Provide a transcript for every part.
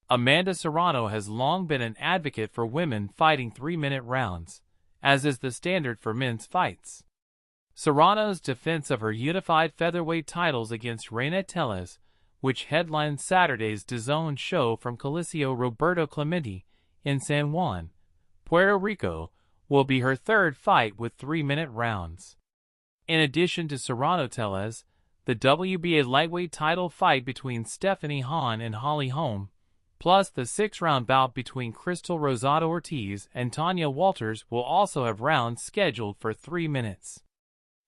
Amanda Serrano has long been an advocate for women fighting 3-minute rounds, as is the standard for men's fights. Serrano's defense of her unified featherweight titles against Reina Tellez, which headlines Saturday's DAZN show from Coliseo Roberto Clemente in San Juan, Puerto Rico, will be her third fight with 3-minute rounds. In addition to Serrano-Tellez, the WBA lightweight title fight between Stephanie Han and Holly Holm, plus the 6-round bout between Crystal Rosado Ortiz and Tanya Walters will also have rounds scheduled for 3 minutes.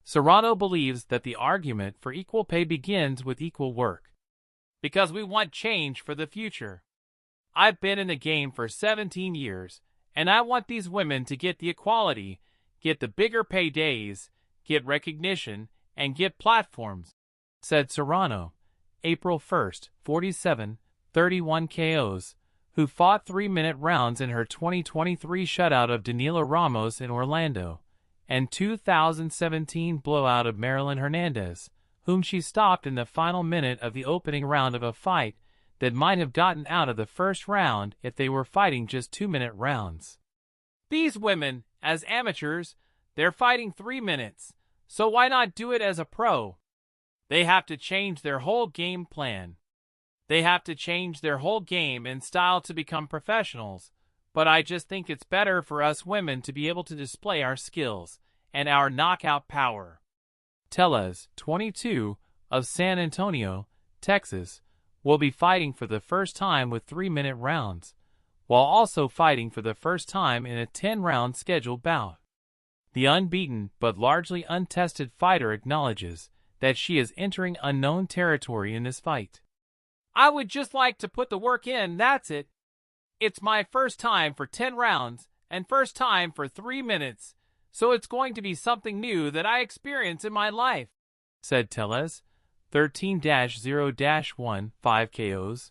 Serrano believes that the argument for equal pay begins with equal work. Because we want change for the future. I've been in the game for 17 years, and I want these women to get the equality, get the bigger paydays, get recognition, and get platforms, said Serrano, April 1st, 47, 31 KOs, who fought 3-minute rounds in her 2023 shutout of Danilo Ramos in Orlando, and 2017 blowout of Marilyn Hernandez, whom she stopped in the final minute of the opening round of a fight that might have gotten out of the first round if they were fighting just 2-minute rounds. These women, as amateurs, they're fighting 3 minutes, so why not do it as a pro? They have to change their whole game plan. They have to change their whole game and style to become professionals, but I just think it's better for us women to be able to display our skills and our knockout power. Tellez, 22, of San Antonio, Texas, will be fighting for the first time with 3-minute rounds, while also fighting for the first time in a 10-round scheduled bout. The unbeaten but largely untested fighter acknowledges that she is entering unknown territory in this fight. I would just like to put the work in, that's it. It's my first time for 10 rounds and first time for 3 minutes, so it's going to be something new that I experience in my life, said Tellez, 13-0-1, 5 KOs.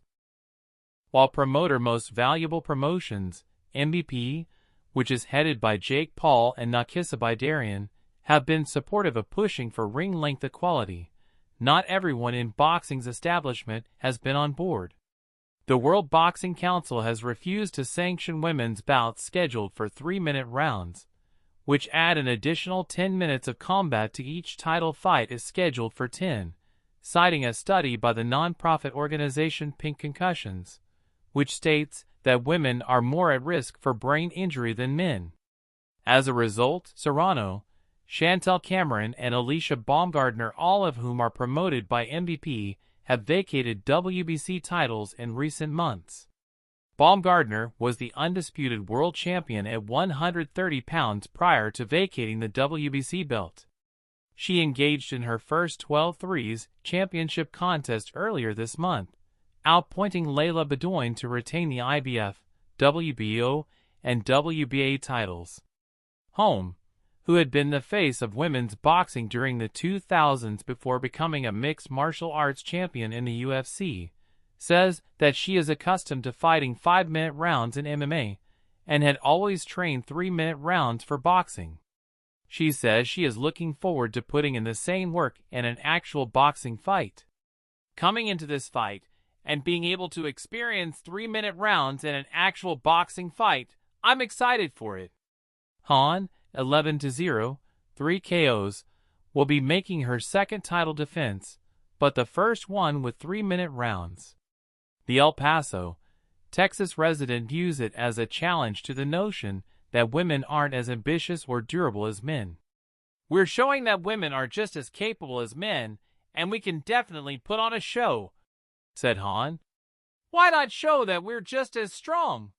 While promoter Most Valuable Promotions, MVP, which is headed by Jake Paul and Nakisa Bidarian, have been supportive of pushing for ring length equality, not everyone in boxing's establishment has been on board. The World Boxing Council has refused to sanction women's bouts scheduled for 3-minute rounds, which add an additional 10 minutes of combat to each title fight is scheduled for 10, citing a study by the non-profit organization Pink Concussions, which states that women are more at risk for brain injury than men. As a result, Serrano, Chantel Cameron and Alicia Baumgardner, all of whom are promoted by MVP, have vacated WBC titles in recent months. Baumgardner was the undisputed world champion at 130 pounds prior to vacating the WBC belt. She engaged in her first 12 threes championship contest earlier this month, outpointing Layla Bedoin to retain the IBF, WBO, and WBA titles. Holm, who had been the face of women's boxing during the 2000s before becoming a mixed martial arts champion in the UFC, says that she is accustomed to fighting 5-minute rounds in MMA and had always trained 3-minute rounds for boxing. She says she is looking forward to putting in the same work in an actual boxing fight. Coming into this fight and being able to experience 3-minute rounds in an actual boxing fight, I'm excited for it. Han, 11-0, 3 KOs, will be making her second title defense, but the first one with 3-minute rounds. The El Paso, Texas resident views it as a challenge to the notion that women aren't as ambitious or durable as men. We're showing that women are just as capable as men, and we can definitely put on a show, said Han. Why not show that we're just as strong?